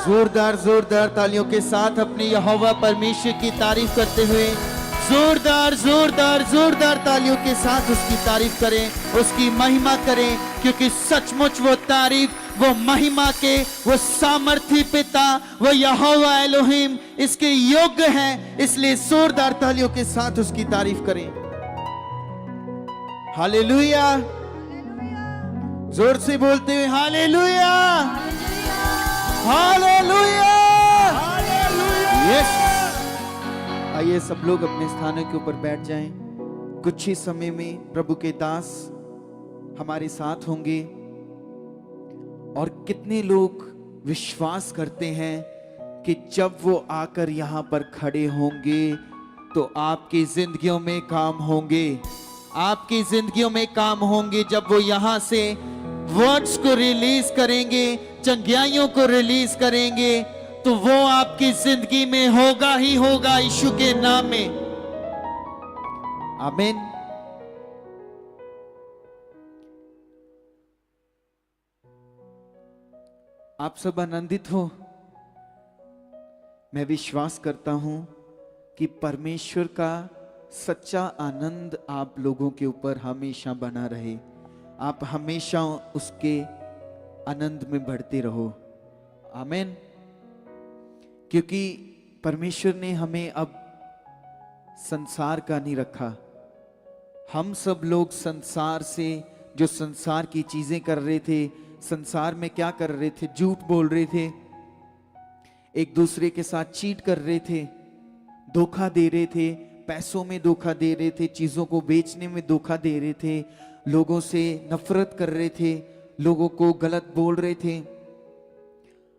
जोरदार जोरदार तालियों के साथ अपने यहोवा परमेश्वर की तारीफ करते हुए जोरदार जोरदार जोरदार तालियों के साथ उसकी तारीफ करें, उसकी महिमा करें, क्योंकि सचमुच वो तारीफ, वो महिमा के, वो सामर्थी पिता, वो यहोवा एलोहिम इसके योग्य है। इसलिए जोरदार तालियों के साथ उसकी तारीफ करें। हालेलुया, जोर से बोलते हुए हालेलुया, हालेलुया, यस। आइए सब लोग अपने स्थानों के ऊपर बैठ जाएं। कुछ ही समय में प्रभु के दास हमारे साथ होंगे। और कितने लोग विश्वास करते हैं कि जब वो आकर यहां पर खड़े होंगे तो आपकी जिंदगियों में काम होंगे, आपकी जिंदगियों में काम होंगे। जब वो यहां से वर्ड्स को रिलीज करेंगे, चंगियाइयों को रिलीज करेंगे, तो वो आपकी जिंदगी में होगा ही होगा, यीशु के नाम में। आमीन। आप सब आनंदित हो। मैं विश्वास करता हूं कि परमेश्वर का सच्चा आनंद आप लोगों के ऊपर हमेशा बना रहे। आप हमेशा उसके आनंद में बढ़ते रहो। आमीन। क्योंकि परमेश्वर ने हमें अब संसार का नहीं रखा। हम सब लोग संसार से, जो संसार की चीजें कर रहे थे, संसार में क्या कर रहे थे? झूठ बोल रहे थे, एक दूसरे के साथ चीट कर रहे थे, धोखा दे रहे थे, पैसों में धोखा दे रहे थे, चीजों को बेचने में धोखा दे रहे थे, लोगों से नफरत कर रहे थे, लोगों को गलत बोल रहे थे।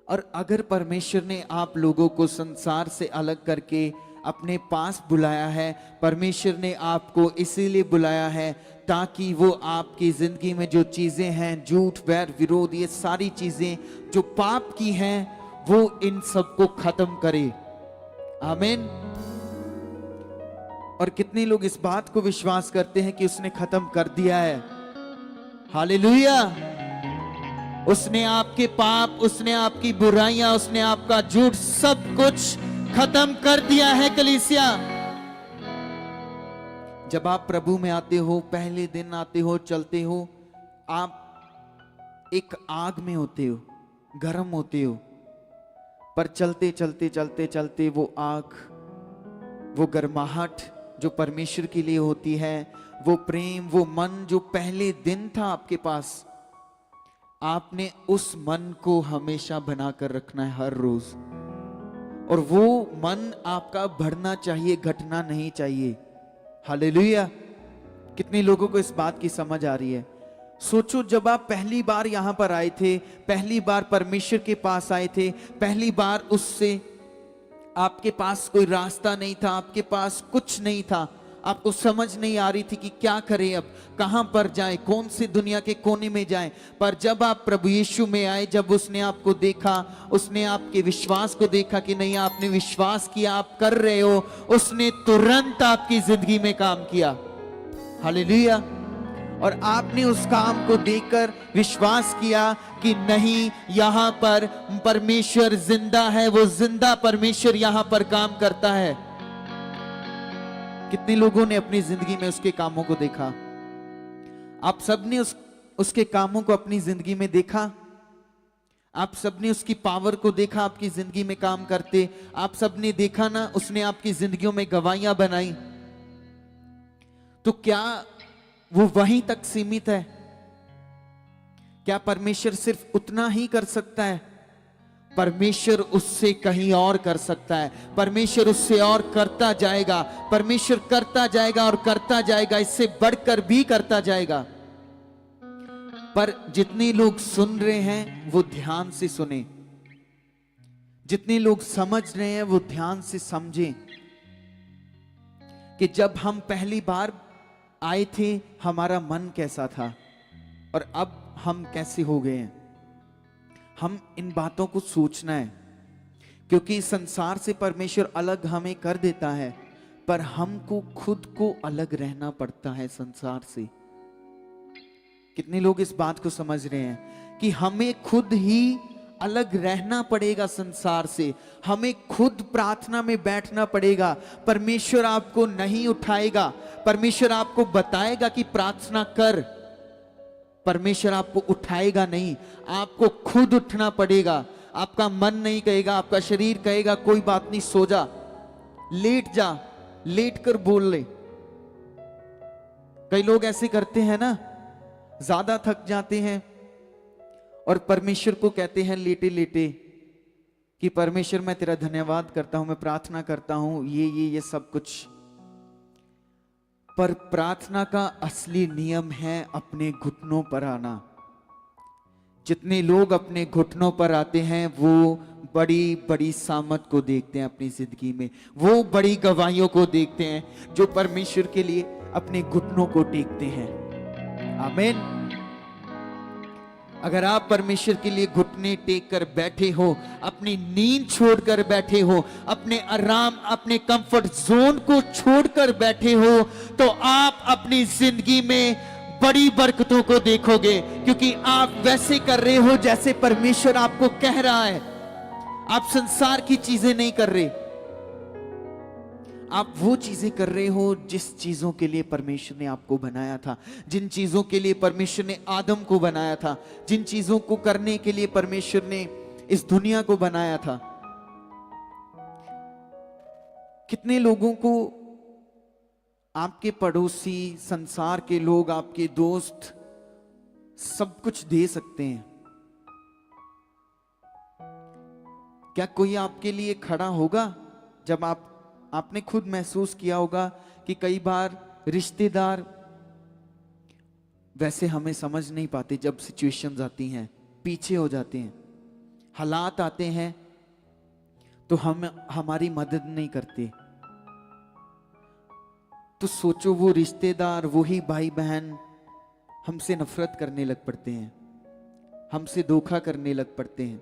और अगर परमेश्वर ने आप लोगों को संसार से अलग करके अपने पास बुलाया है, परमेश्वर ने आपको इसीलिए बुलाया है ताकि वो आपकी जिंदगी में जो चीजें हैं, झूठ, वैर, विरोध, ये सारी चीजें जो पाप की हैं, वो इन सबको खत्म करे। आमीन। और कितने लोग इस बात को विश्वास करते हैं कि उसने खत्म कर दिया है? हालेलुया। उसने आपके पाप, उसने आपकी बुराइयां, उसने आपका झूठ, सब कुछ खत्म कर दिया है कलीसिया। जब आप प्रभु में आते हो, पहले दिन आते हो, चलते हो, आप एक आग में होते हो, गर्म होते हो, पर चलते चलते चलते चलते वो आग, वो गर्माहट जो परमेश्वर के लिए होती है, वो प्रेम, वो मन जो पहले दिन था आपके पास, आपने उस मन को हमेशा बनाकर रखना है हर रोज। और वो मन आपका बढ़ना चाहिए, घटना नहीं चाहिए। हालेलुया। कितने लोगों को इस बात की समझ आ रही है? सोचो, जब आप पहली बार यहां पर आए थे, पहली बार परमेश्वर के पास आए थे, पहली बार उससे, आपके पास कोई रास्ता नहीं था, आपके पास कुछ नहीं था, आपको समझ नहीं आ रही थी कि क्या करें, अब कहां पर जाएं, कौन सी दुनिया के कोने में जाएं। पर जब आप प्रभु यीशु में आए, जब उसने आपको देखा, उसने आपके विश्वास को देखा कि नहीं, आपने विश्वास किया, आप कर रहे हो, उसने तुरंत आपकी जिंदगी में काम किया। हालेलुया। और आपने उस काम को देखकर विश्वास किया कि नहीं, यहां पर परमेश्वर जिंदा है, वो जिंदा परमेश्वर यहां पर काम करता है। कितने लोगों ने अपनी जिंदगी में उसके कामों को देखा? आप सबने उसके कामों को अपनी जिंदगी में देखा? आप सबने उसकी पावर को देखा आपकी जिंदगी में काम करते? आप सबने देखा ना, उसने आपकी जिंदगियों में गवाहियां बनाई। तो क्या वो वहीं तक सीमित है? क्या परमेश्वर सिर्फ उतना ही कर सकता है? परमेश्वर उससे कहीं और कर सकता है। परमेश्वर उससे और करता जाएगा, परमेश्वर करता जाएगा और करता जाएगा, इससे बढ़कर भी करता जाएगा। पर जितने लोग सुन रहे हैं वो ध्यान से सुने, जितने लोग समझ रहे हैं वो ध्यान से समझें कि जब हम पहली बार आए थे हमारा मन कैसा था और अब हम कैसे हो गए हैं। हम इन बातों को सोचना है, क्योंकि संसार से परमेश्वर अलग हमें कर देता है, पर हमको खुद को अलग रहना पड़ता है संसार से। कितने लोग इस बात को समझ रहे हैं कि हमें खुद ही अलग रहना पड़ेगा संसार से, हमें खुद प्रार्थना में बैठना पड़ेगा। परमेश्वर आपको नहीं उठाएगा, परमेश्वर आपको बताएगा कि प्रार्थना कर, परमेश्वर आपको उठाएगा नहीं, आपको खुद उठना पड़ेगा। आपका मन नहीं कहेगा, आपका शरीर कहेगा कोई बात नहीं, सो जा, लेट जा, लेट कर बोल ले। कई लोग ऐसे करते हैं ना, ज्यादा थक जाते हैं और परमेश्वर को कहते हैं लेटे लेटे कि परमेश्वर मैं तेरा धन्यवाद करता हूं, मैं प्रार्थना करता हूं, ये सब कुछ। पर प्रार्थना का असली नियम है अपने घुटनों पर आना। जितने लोग अपने घुटनों पर आते हैं वो बड़ी बड़ी सामत को देखते हैं अपनी जिंदगी में, वो बड़ी गवाहियों को देखते हैं जो परमेश्वर के लिए अपने घुटनों को टेकते हैं। आमीन। अगर आप परमेश्वर के लिए घुटने टेक कर बैठे हो, अपनी नींद छोड़कर बैठे हो, अपने आराम, अपने कंफर्ट जोन को छोड़कर बैठे हो, तो आप अपनी जिंदगी में बड़ी बरकतों को देखोगे, क्योंकि आप वैसे कर रहे हो जैसे परमेश्वर आपको कह रहा है। आप संसार की चीजें नहीं कर रहे, आप वो चीजें कर रहे हो जिस चीजों के लिए परमेश्वर ने आपको बनाया था, जिन चीजों के लिए परमेश्वर ने आदम को बनाया था, जिन चीजों को करने के लिए परमेश्वर ने इस दुनिया को बनाया था। कितने लोगों को आपके पड़ोसी, संसार के लोग, आपके दोस्त सब कुछ दे सकते हैं, क्या कोई आपके लिए खड़ा होगा? जब आपने खुद महसूस किया होगा कि कई बार रिश्तेदार वैसे हमें समझ नहीं पाते, जब सिचुएशंस आती हैं पीछे हो जाते हैं, हालात आते हैं तो हम हमारी मदद नहीं करते। तो सोचो वो रिश्तेदार, वही भाई बहन हमसे नफरत करने लग पड़ते हैं, हमसे धोखा करने लग पड़ते हैं।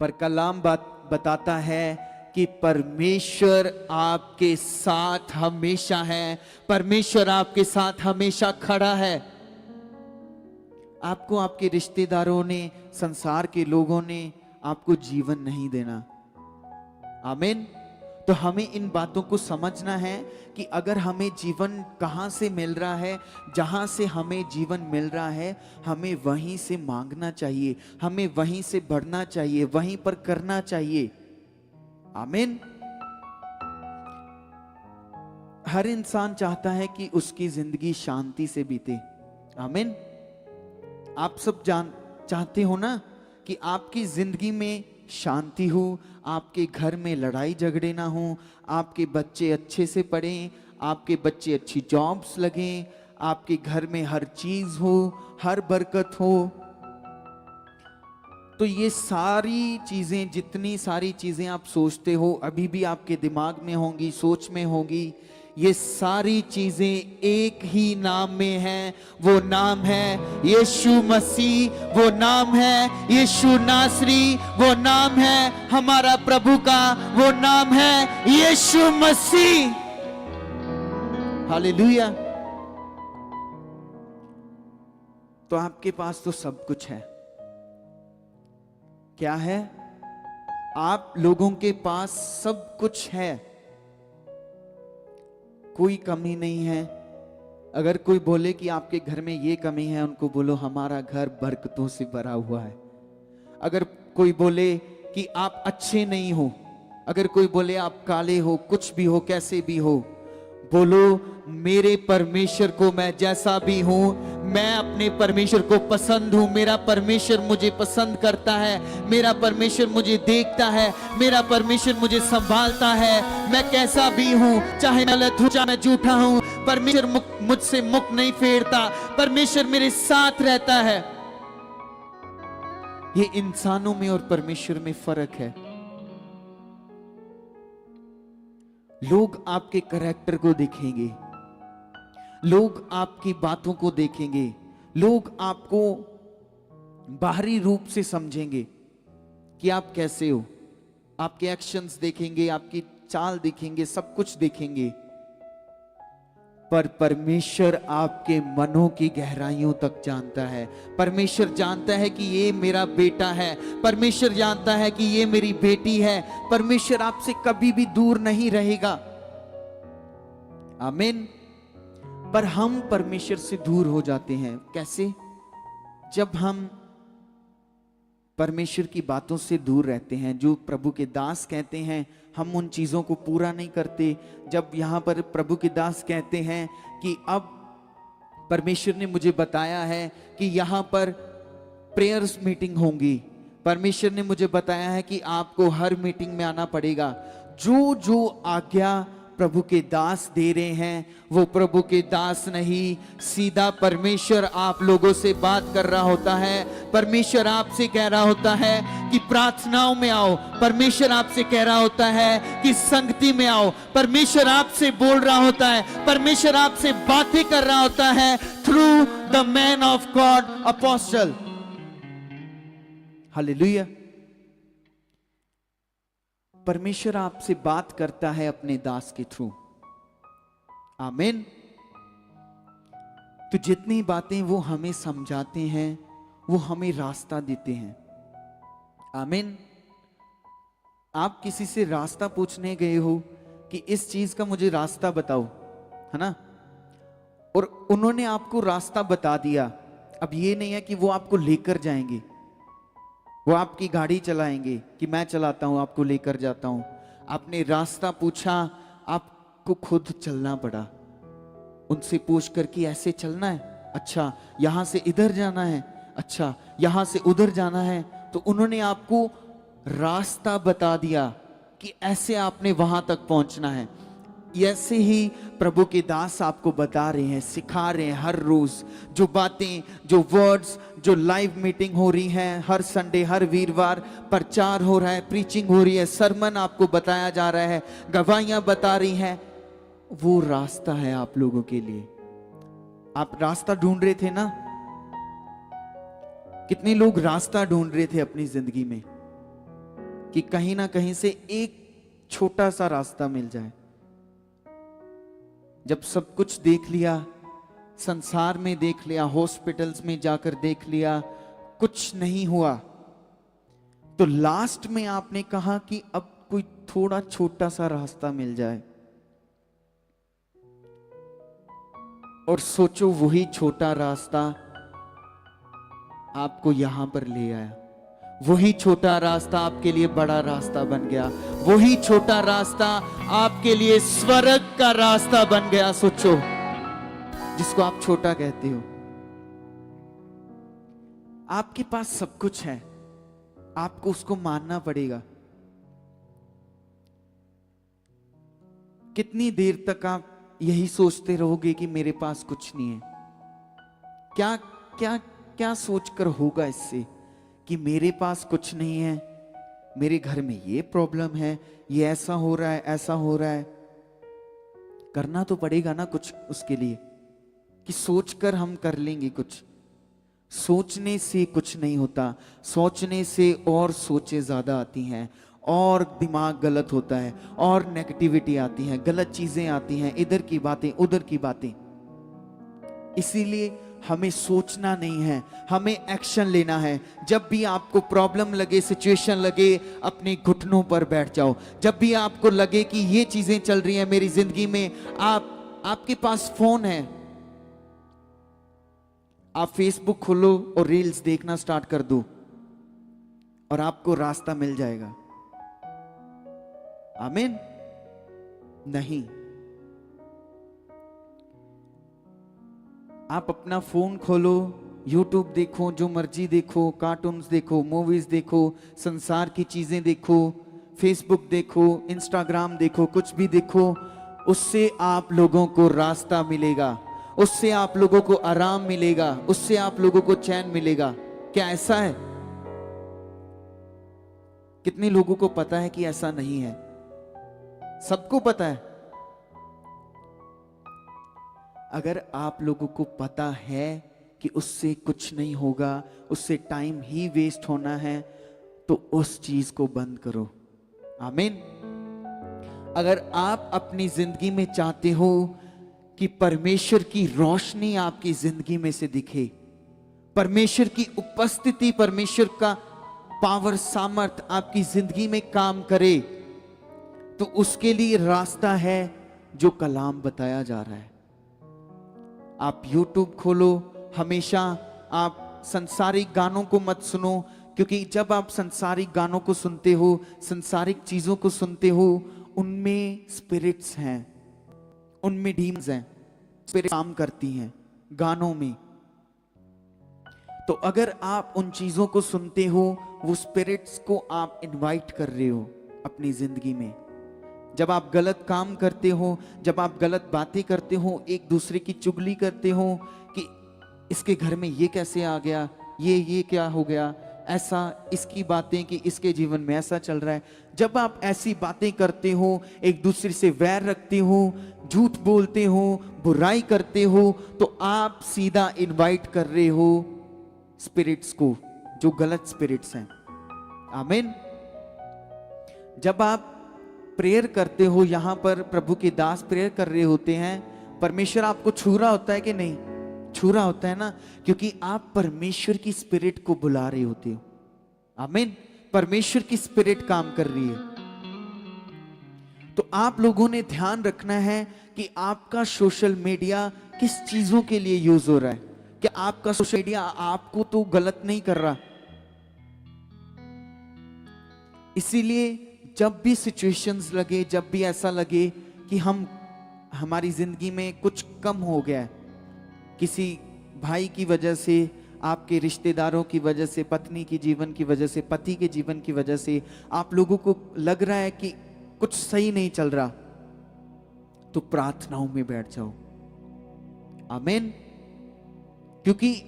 पर कलाम बताता है कि परमेश्वर आपके साथ हमेशा है, परमेश्वर आपके साथ हमेशा खड़ा है। आपको आपके रिश्तेदारों ने, संसार के लोगों ने आपको जीवन नहीं देना। आमीन। तो हमें इन बातों को समझना है कि अगर हमें जीवन कहां से मिल रहा है, जहां से हमें जीवन मिल रहा है, हमें वहीं से मांगना चाहिए, हमें वहीं से बढ़ना चाहिए, वहीं पर करना चाहिए। आमीन। हर इंसान चाहता है कि उसकी जिंदगी शांति से बीते। आमीन। आप सब चाहते हो ना कि आपकी जिंदगी में शांति हो, आपके घर में लड़ाई झगड़े ना हो, आपके बच्चे अच्छे से पढ़ें, आपके बच्चे अच्छी जॉब्स लगें, आपके घर में हर चीज हो, हर बरकत हो। तो ये सारी चीजें, जितनी सारी चीजें आप सोचते हो अभी भी आपके दिमाग में होंगी, सोच में होंगी, ये सारी चीजें एक ही नाम में हैं। वो नाम है यीशु मसीह, वो नाम है यीशु नासरी, वो नाम है हमारा प्रभु का, वो नाम है यीशु मसीह। हालेलुया। तो आपके पास तो सब कुछ है। क्या है? आप लोगों के पास सब कुछ है, कोई कमी नहीं है। अगर कोई बोले कि आपके घर में ये कमी है, उनको बोलो हमारा घर बरकतों से भरा हुआ है। अगर कोई बोले कि आप अच्छे नहीं हो, अगर कोई बोले आप काले हो, कुछ भी हो, कैसे भी हो, बोलो मेरे परमेश्वर को मैं जैसा भी हूं, मैं अपने परमेश्वर को पसंद हूं, मेरा परमेश्वर मुझे पसंद करता है, मेरा परमेश्वर मुझे देखता है, मेरा परमेश्वर मुझे संभालता है। मैं कैसा भी हूं, चाहे गलत हूं, चाहे मैं झूठा हूं, परमेश्वर मुझसे मुख नहीं फेरता, परमेश्वर मेरे साथ रहता है। ये इंसानों में और परमेश्वर में फर्क है। लोग आपके कैरेक्टर को देखेंगे, लोग आपकी बातों को देखेंगे, लोग आपको बाहरी रूप से समझेंगे कि आप कैसे हो, आपके एक्शंस देखेंगे, आपकी चाल देखेंगे, सब कुछ देखेंगे। पर परमेश्वर आपके मनों की गहराइयों तक जानता है। परमेश्वर जानता है कि ये मेरा बेटा है, परमेश्वर जानता है कि ये मेरी बेटी है। परमेश्वर आपसे कभी भी दूर नहीं रहेगा। आमीन। पर हम परमेश्वर से दूर हो जाते हैं। कैसे? जब हम परमेश्वर की बातों से दूर रहते हैं, जो प्रभु के दास कहते हैं, हम उन चीजों को पूरा नहीं करते। जब यहां पर प्रभु के दास कहते हैं कि अब परमेश्वर ने मुझे बताया है कि यहां पर प्रेयर्स मीटिंग होंगी, परमेश्वर ने मुझे बताया है कि आपको हर मीटिंग में आना पड़ेगा, जो जो आज्ञा प्रभु के दास दे रहे हैं, वो प्रभु के दास नहीं, सीधा परमेश्वर आप लोगों से बात कर रहा होता है। परमेश्वर आपसे कह रहा होता है कि प्रार्थनाओं में आओ। परमेश्वर आपसे कह रहा होता है कि संगति में आओ। परमेश्वर आपसे बोल रहा होता है, परमेश्वर आपसे बातें कर रहा होता है through the man of God apostle. Hallelujah. परमेश्वर आपसे बात करता है अपने दास के थ्रू। आमीन। तो जितनी बातें वो हमें समझाते हैं, वो हमें रास्ता देते हैं। आमीन। आप किसी से रास्ता पूछने गए हो कि इस चीज का मुझे रास्ता बताओ, है ना, और उन्होंने आपको रास्ता बता दिया। अब ये नहीं है कि वो आपको लेकर जाएंगे, वो आपकी गाड़ी चलाएंगे कि मैं चलाता हूं, आपको लेकर जाता हूं। आपने रास्ता पूछा, आपको खुद चलना पड़ा। उनसे पूछ कर कि ऐसे चलना है, अच्छा यहां से इधर जाना है, अच्छा यहां से उधर जाना है, तो उन्होंने आपको रास्ता बता दिया कि ऐसे आपने वहां तक पहुंचना है। ऐसे ही प्रभु के दास आपको बता रहे हैं, सिखा रहे हैं। हर रोज जो बातें, जो वर्ड्स, जो लाइव मीटिंग हो रही है, हर संडे, हर वीरवार प्रचार हो रहा है, प्रीचिंग हो रही है, सरमन आपको बताया जा रहा है, गवाहियां बता रही हैं, वो रास्ता है आप लोगों के लिए। आप रास्ता ढूंढ रहे थे ना? कितने लोग रास्ता ढूंढ रहे थे अपनी जिंदगी में कि कहीं ना कहीं से एक छोटा सा रास्ता मिल जाए। जब सब कुछ देख लिया, संसार में देख लिया, हॉस्पिटल्स में जाकर देख लिया, कुछ नहीं हुआ, तो लास्ट में आपने कहा कि अब कोई थोड़ा छोटा सा रास्ता मिल जाए। और सोचो वही छोटा रास्ता आपको यहां पर ले आया। वही छोटा रास्ता आपके लिए बड़ा रास्ता बन गया। वही छोटा रास्ता आपके लिए स्वर्ग का रास्ता बन गया। सोचो, जिसको आप छोटा कहते हो। आपके पास सब कुछ है, आपको उसको मानना पड़ेगा। कितनी देर तक आप यही सोचते रहोगे कि मेरे पास कुछ नहीं है? क्या क्या क्या सोचकर होगा इससे कि मेरे पास कुछ नहीं है, मेरे घर में ये प्रॉब्लम है, ये ऐसा हो रहा है, ऐसा हो रहा है। करना तो पड़ेगा ना कुछ उसके लिए, कि सोचकर हम कर लेंगे कुछ। सोचने से कुछ नहीं होता, सोचने से और सोचे ज्यादा आती हैं, और दिमाग गलत होता है, और नेगेटिविटी आती है, गलत चीजें आती हैं, इधर की बातें उधर की बातें। इसीलिए हमें सोचना नहीं है, हमें एक्शन लेना है। जब भी आपको प्रॉब्लम लगे, सिचुएशन लगे, अपने घुटनों पर बैठ जाओ। जब भी आपको लगे कि ये चीजें चल रही हैं मेरी जिंदगी में, आपके पास फोन है, आप फेसबुक खोलो और रील्स देखना स्टार्ट कर दो, और आपको रास्ता मिल जाएगा। आमीन? नहीं। आप अपना फोन खोलो, यूट्यूब देखो, जो मर्जी देखो, कार्टून्स देखो, मूवीज देखो, संसार की चीजें देखो, फेसबुक देखो, इंस्टाग्राम देखो, कुछ भी देखो, उससे आप लोगों को रास्ता मिलेगा, उससे आप लोगों को आराम मिलेगा, उससे आप लोगों को चैन मिलेगा। क्या ऐसा है? कितने लोगों को पता है कि ऐसा नहीं है? सबको पता है। अगर आप लोगों को पता है कि उससे कुछ नहीं होगा, उससे टाइम ही वेस्ट होना है, तो उस चीज को बंद करो। आमीन। अगर आप अपनी जिंदगी में चाहते हो कि परमेश्वर की रोशनी आपकी जिंदगी में से दिखे, परमेश्वर की उपस्थिति, परमेश्वर का पावर, सामर्थ आपकी जिंदगी में काम करे, तो उसके लिए रास्ता है जो कलाम बताया जा रहा है। आप YouTube खोलो, हमेशा आप संसारिक गानों को मत सुनो, क्योंकि जब आप संसारिक गानों को सुनते हो, संसारिक चीजों को सुनते हो, उनमें स्पिरिट्स हैं, उनमें डीमंस हैं, स्पिरिट काम करती हैं गानों में। तो अगर आप उन चीजों को सुनते हो, वो स्पिरिट्स को आप इनवाइट कर रहे हो अपनी जिंदगी में। जब आप गलत काम करते हो, जब आप गलत बातें करते हो, एक दूसरे की चुगली करते हो कि इसके घर में ये कैसे आ गया, ये क्या हो गया, ऐसा इसकी बातें कि इसके जीवन में ऐसा चल रहा है, जब आप ऐसी बातें करते हो, एक दूसरे से वैर रखते हो, झूठ बोलते हो, बुराई करते हो, तो आप सीधा इनवाइट कर रहे हो स्पिरिट्स को, जो गलत स्पिरिट्स हैं। आमीन। जब आप प्रेयर करते हो, यहां पर प्रभु के दास प्रेयर कर रहे होते हैं, परमेश्वर आपको छू रहा होता है कि नहीं? छू रहा होता है ना, क्योंकि आप परमेश्वर की स्पिरिट को बुला रहे होते हो। आमीन। परमेश्वर की स्पिरिट काम कर रही है। तो आप लोगों ने ध्यान रखना है कि आपका सोशल मीडिया किस चीजों के लिए यूज हो रहा है। कि आपका सोशल मीडिया आपको तो गलत नहीं कर रहा। इसीलिए जब भी सिचुएशंस लगे, जब भी ऐसा लगे कि हमारी जिंदगी में कुछ कम हो गया है, किसी भाई की वजह से, आपके रिश्तेदारों की वजह से, पत्नी की जीवन की वजह से, पति के जीवन की वजह से आप लोगों को लग रहा है कि कुछ सही नहीं चल रहा, तो प्रार्थनाओं में बैठ जाओ। आमीन। क्योंकि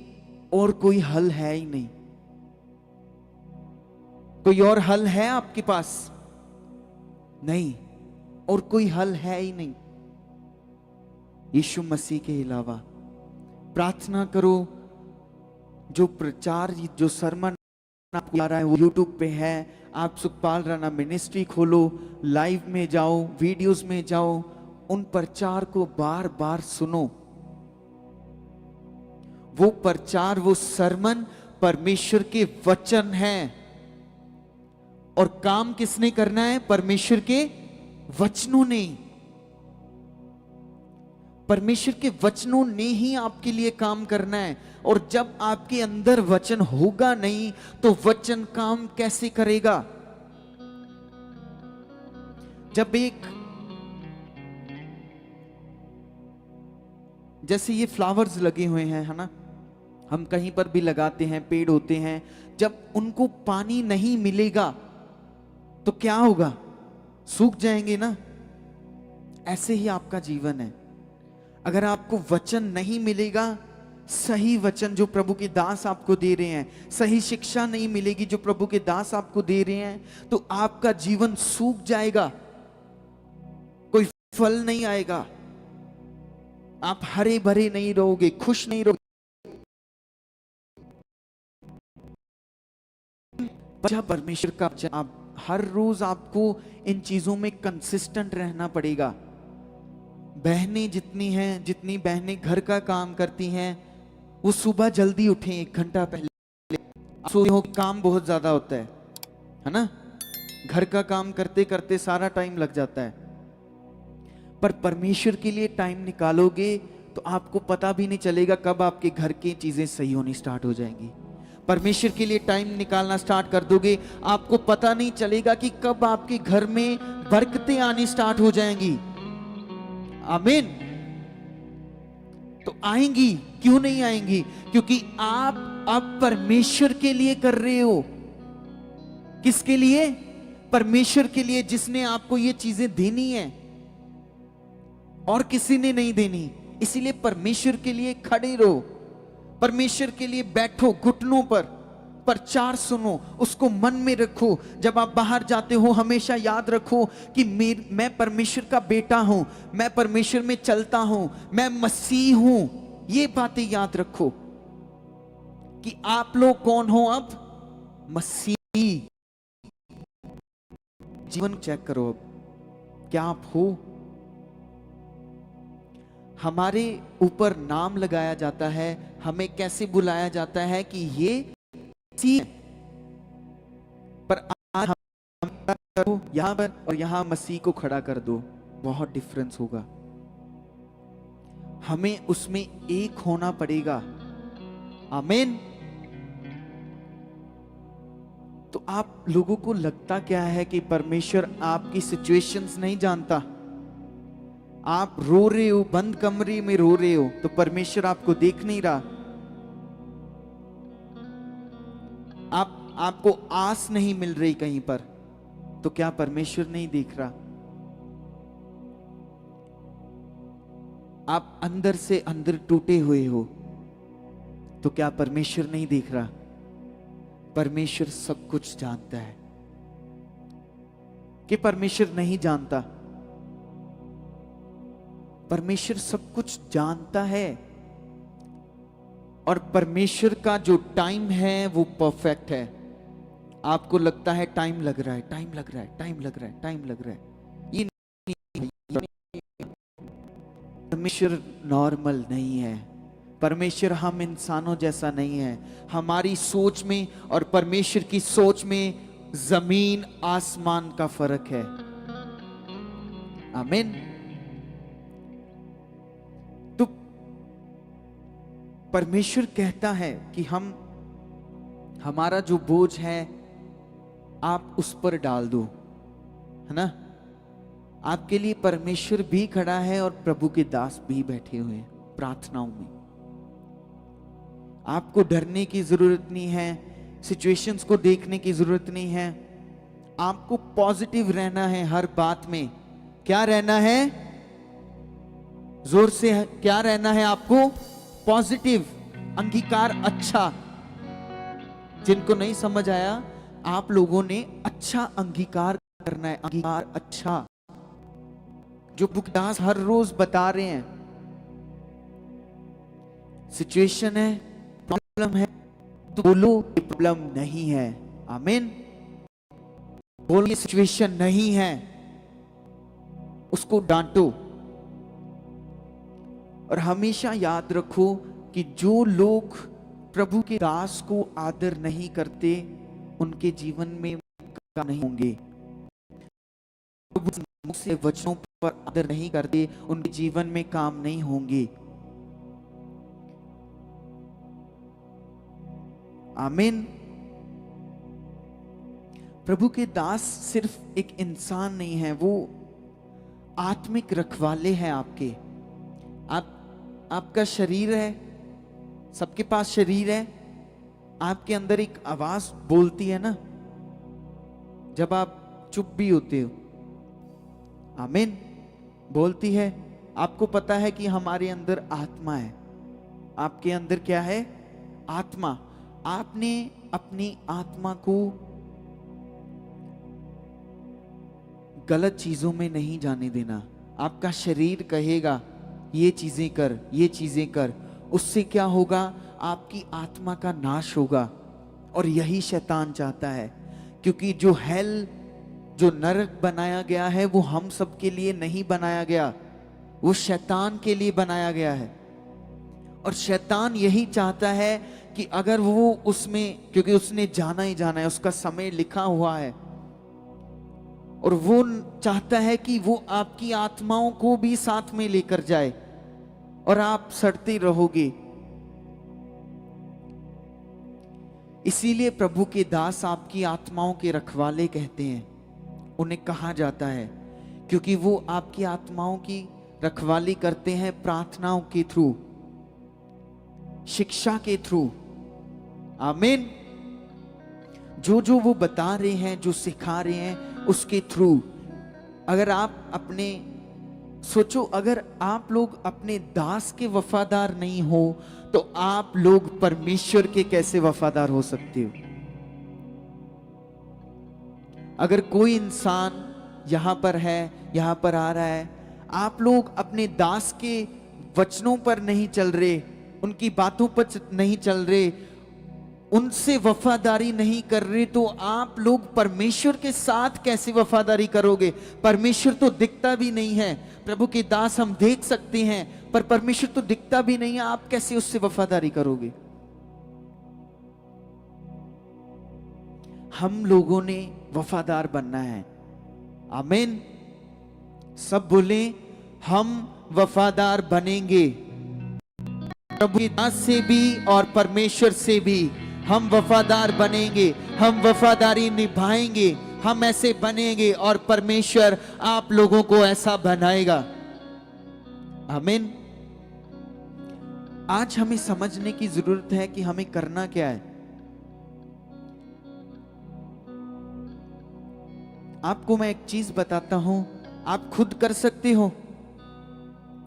और कोई हल है ही नहीं। कोई और हल है आपके पास? नहीं, और कोई हल है ही नहीं यीशु मसीह के अलावा। प्रार्थना करो। जो प्रचार, जो सरमन आपको आ रहा है वो YouTube पे है। आप सुखपाल राणा मिनिस्ट्री खोलो, लाइव में जाओ, वीडियोस में जाओ, उन प्रचार को बार बार सुनो। वो प्रचार, वो सरमन परमेश्वर के वचन हैं। और काम किसने करना है? परमेश्वर के वचनों ने। परमेश्वर के वचनों ने ही आपके लिए काम करना है। और जब आपके अंदर वचन होगा नहीं, तो वचन काम कैसे करेगा? जब जैसे ये फ्लावर्स लगे हुए हैं, है ना, हम कहीं पर भी लगाते हैं, पेड़ होते हैं, जब उनको पानी नहीं मिलेगा तो क्या होगा? सूख जाएंगे ना। ऐसे ही आपका जीवन है। अगर आपको वचन नहीं मिलेगा, सही वचन जो प्रभु के दास आपको दे रहे हैं, सही शिक्षा नहीं मिलेगी जो प्रभु के दास आपको दे रहे हैं, तो आपका जीवन सूख जाएगा, कोई फल नहीं आएगा, आप हरे भरे नहीं रहोगे, खुश नहीं रहोगे। परमेश्वर का वचन, आप हर रोज आपको इन चीजों में कंसिस्टेंट रहना पड़ेगा। बहनें जितनी हैं, जितनी बहनें घर का काम करती हैं, वो सुबह जल्दी उठें 1 घंटा पहले। हो काम बहुत ज्यादा होता है ना, घर का काम करते करते सारा टाइम लग जाता है। पर परमेश्वर के लिए टाइम निकालोगे तो आपको पता भी नहीं चलेगा कब आपके घर की चीजें सही होनी स्टार्ट हो जाएंगी। परमेश्वर के लिए टाइम निकालना स्टार्ट कर दोगे, आपको पता नहीं चलेगा कि कब आपके घर में बरकतें आनी स्टार्ट हो जाएंगी। आमीन। तो आएंगी, क्यों नहीं आएंगी? क्योंकि आप अब परमेश्वर के लिए कर रहे हो। किसके लिए? परमेश्वर के लिए, जिसने आपको ये चीजें देनी है और किसी ने नहीं देनी। इसीलिए परमेश्वर के लिए खड़े रहो, परमेश्वर के लिए बैठो, घुटनों पर प्रचार सुनो, उसको मन में रखो। जब आप बाहर जाते हो हमेशा याद रखो कि मैं परमेश्वर का बेटा हूं, मैं परमेश्वर में चलता हूं, मैं मसीह हूं। ये बातें याद रखो कि आप लोग कौन हो अब? मसीह। जीवन चेक करो अब, क्या आप हो? हमारे ऊपर नाम लगाया जाता है, हमें कैसे बुलाया जाता है कि ये मसीह है। पर आज हम यहां पर और यहां मसीह को खड़ा कर दो, बहुत डिफरेंस होगा। हमें उसमें एक होना पड़ेगा। आमीन। तो आप लोगों को लगता क्या है कि परमेश्वर आपकी सिचुएशंस नहीं जानता? आप रो रहे हो, बंद कमरे में रो रहे हो, तो परमेश्वर आपको देख नहीं रहा? आपको आस नहीं मिल रही कहीं पर, तो क्या परमेश्वर नहीं देख रहा? आप अंदर से अंदर टूटे हुए हो, तो क्या परमेश्वर नहीं देख रहा? परमेश्वर सब कुछ जानता है। कि परमेश्वर नहीं जानता? परमेश्वर सब कुछ जानता है। और परमेश्वर का जो टाइम है वो परफेक्ट है। आपको लगता है टाइम लग रहा है, टाइम लग रहा है, टाइम लग रहा है, टाइम लग रहा है, ये परमेश्वर नॉर्मल नहीं है। परमेश्वर हम इंसानों जैसा नहीं है। हमारी सोच में और परमेश्वर की सोच में जमीन आसमान का फर्क है। आमीन। तो परमेश्वर कहता है कि हमारा जो बोझ है आप उस पर डाल दो, है ना? आपके लिए परमेश्वर भी खड़ा है और प्रभु के दास भी बैठे हुए हैं प्रार्थनाओं में। आपको डरने की जरूरत नहीं है, सिचुएशंस को देखने की जरूरत नहीं है। आपको पॉजिटिव रहना है हर बात में। क्या रहना है? जोर से क्या रहना है आपको? पॉजिटिव, अंगीकार अच्छा। जिनको नहीं समझ आया, आप लोगों ने अच्छा अंगीकार करना है। अंगीकार अच्छा, जो बुकदास हर रोज बता रहे हैं। सिचुएशन है, प्रॉब्लम है, तो बोलो ये प्रॉब्लम नहीं है। आमीन। बोलो ये सिचुएशन नहीं है, उसको डांटो। और हमेशा याद रखो कि जो लोग प्रभु के दास को आदर नहीं करते, उनके जीवन में काम नहीं होंगे। मुख से वचनों पर आदर नहीं करते, उनके जीवन में काम नहीं होंगे। आमीन। प्रभु के दास सिर्फ एक इंसान नहीं है, वो आत्मिक रखवाले हैं आपके। आपका शरीर है, सबके पास शरीर है। आपके अंदर एक आवाज बोलती है ना, जब आप चुप भी होते हो। आमीन। बोलती है। आपको पता है कि हमारे अंदर आत्मा है। आपके अंदर क्या है? आत्मा। आपने अपनी आत्मा को गलत चीजों में नहीं जाने देना। आपका शरीर कहेगा ये चीजें कर, ये चीजें कर, उससे क्या होगा? आपकी आत्मा का नाश होगा। और यही शैतान चाहता है, क्योंकि जो हेल, जो नरक बनाया गया है, वो हम सब के लिए नहीं बनाया गया, वो शैतान के लिए बनाया गया है। और शैतान यही चाहता है कि अगर वो उसमें, क्योंकि उसने जाना ही जाना है, उसका समय लिखा हुआ है, और वो चाहता है कि वो आपकी आत्माओं को भी साथ में लेकर जाए और आप सड़ते रहोगे। इसीलिए प्रभु के दास आपकी आत्माओं के रखवाले कहते हैं, उन्हें कहा जाता है, क्योंकि वो आपकी आत्माओं की रखवाली करते हैं प्रार्थनाओं के थ्रू, शिक्षा के थ्रू। आमीन। जो जो वो बता रहे हैं, जो सिखा रहे हैं, उसके थ्रू। अगर आप अपने सोचो, अगर आप लोग अपने दास के वफादार नहीं हो, तो आप लोग परमेश्वर के कैसे वफादार हो सकते हो? अगर कोई इंसान यहां पर है, यहां पर आ रहा है, आप लोग अपने दास के वचनों पर नहीं चल रहे, उनकी बातों पर नहीं चल रहे, उनसे वफादारी नहीं कर रहे तो आप लोग परमेश्वर के साथ कैसे वफादारी करोगे? परमेश्वर तो दिखता भी नहीं है। प्रभु के दास हम देख सकते हैं, पर परमेश्वर तो दिखता भी नहीं है, आप कैसे उससे वफादारी करोगे? हम लोगों ने वफादार बनना है। आमीन। सब बोले हम वफादार बनेंगे, प्रभु के दास से भी और परमेश्वर से भी हम वफादार बनेंगे, हम वफादारी निभाएंगे, हम ऐसे बनेंगे और परमेश्वर आप लोगों को ऐसा बनाएगा। आमीन। आज हमें समझने की जरूरत है कि हमें करना क्या है। आपको मैं एक चीज बताता हूं, आप खुद कर सकते हो,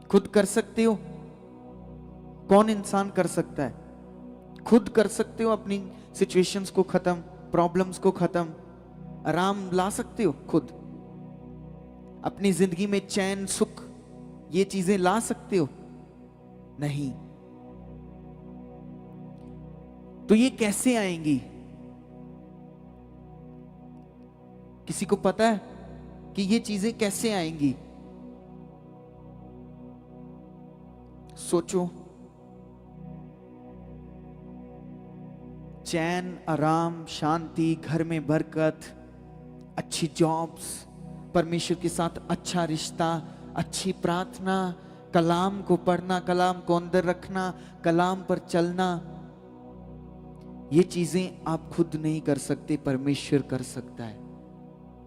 खुद कर सकते हो। कौन इंसान कर सकता है? खुद कर सकते हो। अपनी सिचुएशंस को खत्म, प्रॉब्लम्स को खत्म, आराम ला सकते हो खुद। अपनी जिंदगी में चैन, सुख, ये चीजें ला सकते हो? नहीं। तो ये कैसे आएंगी? किसी को पता है कि ये चीजें कैसे आएंगी? सोचो। चैन, आराम, शांति, घर में बरकत, अच्छी जॉब्स, परमेश्वर के साथ अच्छा रिश्ता, अच्छी प्रार्थना, कलाम को पढ़ना, कलाम को अंदर रखना, कलाम पर चलना, ये चीजें आप खुद नहीं कर सकते, परमेश्वर कर सकता है।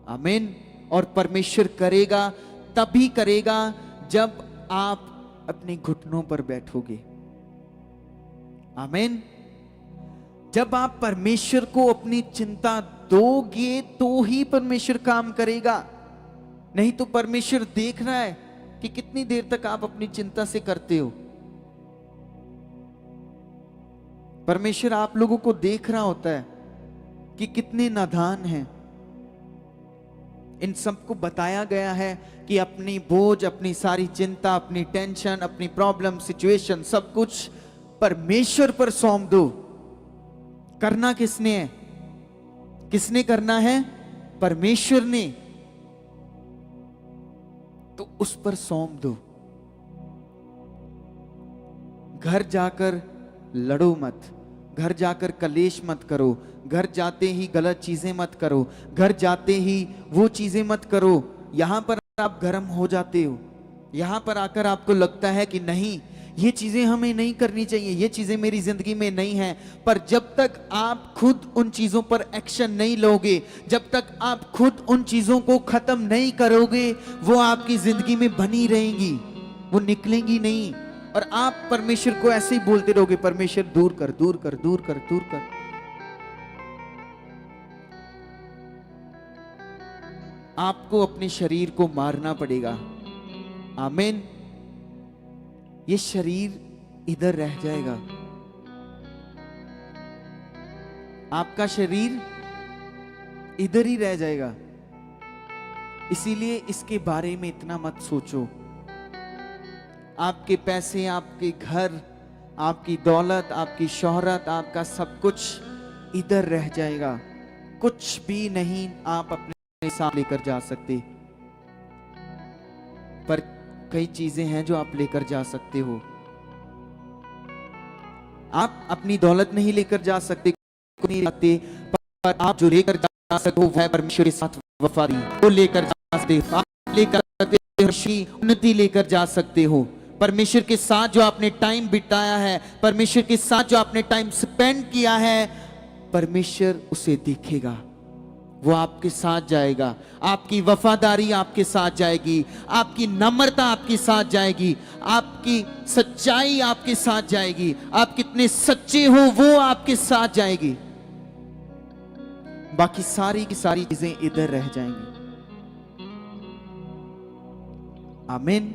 आमीन। और परमेश्वर करेगा, तभी करेगा जब आप अपने घुटनों पर बैठोगे। आमीन। जब आप परमेश्वर को अपनी चिंता दोगे तो ही परमेश्वर काम करेगा। नहीं तो परमेश्वर देख रहा है कि कितनी देर तक आप अपनी चिंता से करते हो। परमेश्वर आप लोगों को देख रहा होता है कि कितने नादान हैं। इन सबको बताया गया है कि अपनी बोझ, अपनी सारी चिंता, अपनी टेंशन, अपनी प्रॉब्लम, सिचुएशन, सब कुछ परमेश्वर पर सौंप दो। करना किसने है? किसने करना है? परमेश्वर ने। तो उस पर सौंप दो। घर जाकर लड़ो मत, घर जाकर कलेश मत करो, घर जाते ही गलत चीजें मत करो, घर जाते ही वो चीजें मत करो। यहां पर आप गर्म हो जाते हो, यहां पर आकर आपको लगता है कि नहीं, ये चीजें हमें नहीं करनी चाहिए, ये चीजें मेरी जिंदगी में नहीं है। पर जब तक आप खुद उन चीजों पर एक्शन नहीं लोगे, जब तक आप खुद उन चीजों को खत्म नहीं करोगे, वो आपकी जिंदगी में बनी रहेंगी, वो निकलेंगी नहीं। और आप परमेश्वर को ऐसे ही बोलते रहोगे, परमेश्वर दूर कर, दूर कर, दूर कर, दूर कर। आपको अपने शरीर को मारना पड़ेगा। आमीन। ये शरीर इधर रह जाएगा, आपका शरीर इधर ही रह जाएगा। इसीलिए इसके बारे में इतना मत सोचो। आपके पैसे, आपके घर, आपकी दौलत, आपकी शोहरत, आपका सब कुछ इधर रह जाएगा। कुछ भी नहीं आप अपने साथ लेकर जा सकते, पर कई चीजें हैं जो आप लेकर जा सकते हो। आप अपनी दौलत नहीं लेकर जा सकते, नहीं जाते, पर आप जो लेकर जा सकते हो वह परमेश्वर के साथ वफादारी, वो लेकर जा सकते हो। आप लेकर उन्नति लेकर जा सकते हो। परमेश्वर के साथ जो आपने टाइम बिताया है, परमेश्वर के साथ जो आपने टाइम स्पेंड किया है, परमेश्वर उसे देखेगा, वो आपके साथ जाएगा। आपकी वफादारी आपके साथ जाएगी, आपकी नम्रता आपके साथ जाएगी, आपकी सच्चाई आपके साथ जाएगी, आप कितने सच्चे हो वो आपके साथ जाएगी। बाकी सारी की सारी चीजें इधर रह जाएंगी। आमीन।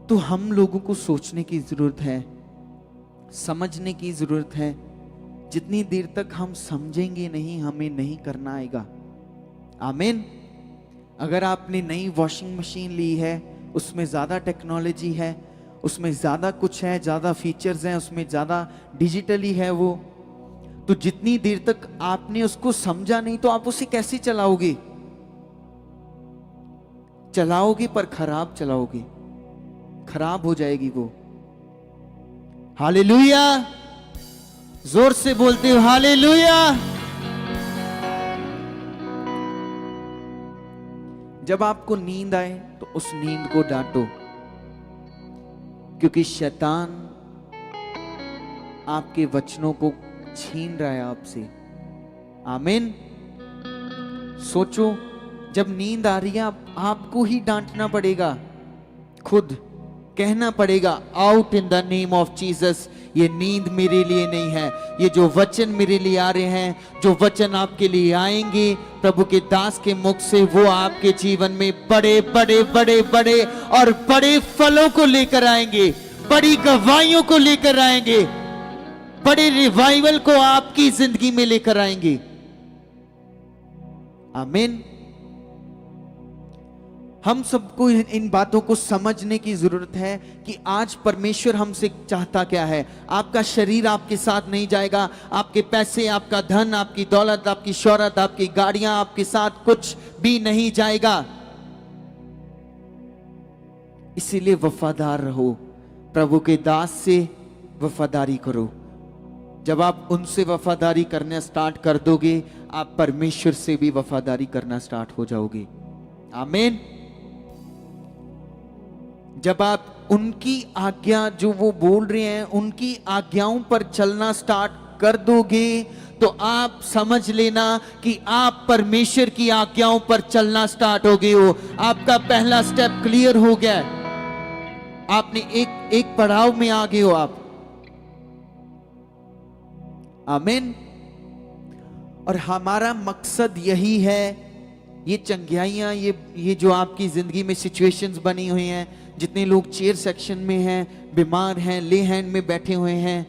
तो हम लोगों को सोचने की जरूरत है, समझने की जरूरत है। जितनी देर तक हम समझेंगे नहीं, हमें नहीं करना आएगा। आमीन। अगर आपने नई वॉशिंग मशीन ली है, उसमें ज्यादा टेक्नोलॉजी है, उसमें ज्यादा कुछ है, ज्यादा फीचर्स हैं, उसमें ज्यादा डिजिटली है वो। तो जितनी देर तक आपने उसको समझा नहीं तो आप उसे कैसे चलाओगे? चलाओगे पर खराब चलाओगे, खराब हो जाएगी वो। हालेलुया, जोर से बोलते हो हालेलुया। जब आपको नींद आए तो उस नींद को डांटो, क्योंकि शैतान आपके वचनों को छीन रहा है आपसे। आमीन। सोचो, जब नींद आ रही है आपको ही डांटना पड़ेगा, खुद कहना पड़ेगा, out in the name of Jesus. ये नींद मेरे लिए नहीं है, ये जो वचन मेरे लिए आ रहे हैं, जो वचन आपके लिए आएंगे प्रभु के दास के मुख से, वो आपके जीवन में बड़े बड़े बड़े बड़े और बड़े फलों को लेकर आएंगे, बड़ी गवाहियों को लेकर आएंगे, बड़े रिवाइवल को आपकी जिंदगी में लेकर आएंगे। आमीन। हम सबको इन बातों को समझने की जरूरत है कि आज परमेश्वर हमसे चाहता क्या है। आपका शरीर आपके साथ नहीं जाएगा, आपके पैसे, आपका धन, आपकी दौलत, आपकी शोहरत, आपकी गाड़ियां, आपके साथ कुछ भी नहीं जाएगा। इसीलिए वफादार रहो, प्रभु के दास से वफादारी करो। जब आप उनसे वफादारी करना स्टार्ट कर दोगे, आप परमेश्वर से भी वफादारी करना स्टार्ट हो जाओगे। आमीन। जब आप उनकी आज्ञा, जो वो बोल रहे हैं, उनकी आज्ञाओं पर चलना स्टार्ट कर दोगे, तो आप समझ लेना कि आप परमेश्वर की आज्ञाओं पर चलना स्टार्ट हो गए हो। आपका पहला स्टेप क्लियर हो गया, आपने एक पड़ाव में आ गए हो आप। आमीन। और हमारा मकसद यही है, ये चंगियाइयां, ये जो आपकी जिंदगी में सिचुएशंस बनी हुई हैं, जितने लोग चेयर सेक्शन में हैं, बीमार हैं, ले हैंड में बैठे हुए हैं,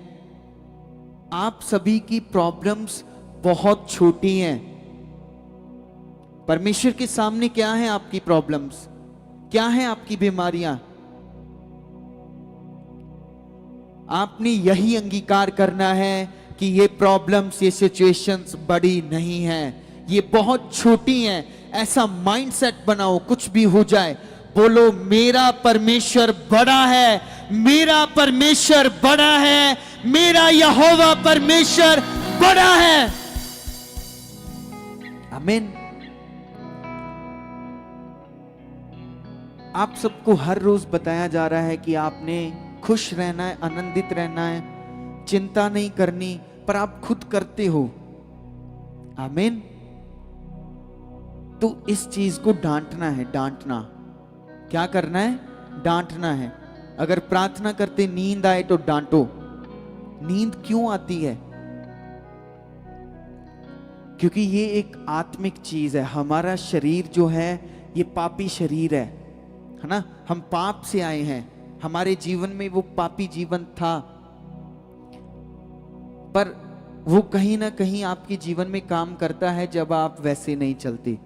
आप सभी की प्रॉब्लम्स बहुत छोटी हैं। परमेश्वर के सामने क्या है आपकी प्रॉब्लम्स, क्या है आपकी बीमारियां? आपने यही अंगीकार करना है कि ये प्रॉब्लम्स, ये सिचुएशंस बड़ी नहीं हैं, ये बहुत छोटी हैं। ऐसा माइंडसेट बनाओ, कुछ भी हो जाए बोलो मेरा परमेश्वर बड़ा है, मेरा परमेश्वर बड़ा है, मेरा यहोवा परमेश्वर बड़ा है। आमीन। आप सबको हर रोज बताया जा रहा है कि आपने खुश रहना है, आनंदित रहना है, चिंता नहीं करनी, पर आप खुद करते हो। आमीन। तो इस चीज को डांटना है, डांटना। क्या करना है? डांटना है। अगर प्रार्थना करते नींद आए तो डांटो। नींद क्यों आती है? क्योंकि ये एक आत्मिक चीज है। हमारा शरीर जो है ये पापी शरीर है ना। हम पाप से आए हैं, हमारे जीवन में वो पापी जीवन था, पर वो कहीं ना कहीं आपके जीवन में काम करता है जब आप वैसे नहीं चलते।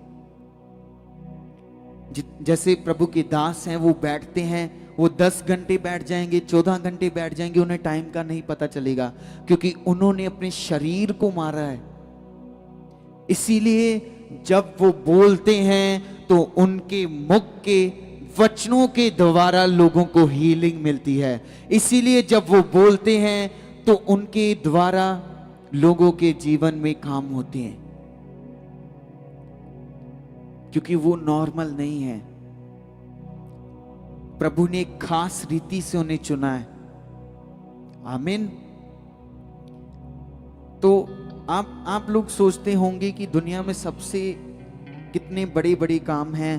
जैसे प्रभु के दास हैं, वो बैठते हैं, वो 10 घंटे बैठ जाएंगे, 14 घंटे बैठ जाएंगे, उन्हें टाइम का नहीं पता चलेगा, क्योंकि उन्होंने अपने शरीर को मारा है। इसीलिए जब वो बोलते हैं तो उनके मुख के वचनों के द्वारा लोगों को हीलिंग मिलती है। इसीलिए जब वो बोलते हैं तो उनके द्वारा लोगों के जीवन में काम होते हैं, क्योंकि वो नॉर्मल नहीं है। प्रभु ने एक खास रीति से उन्हें चुना है। आमीन। तो आप लोग सोचते होंगे कि दुनिया में सबसे कितने बड़े बड़े काम हैं,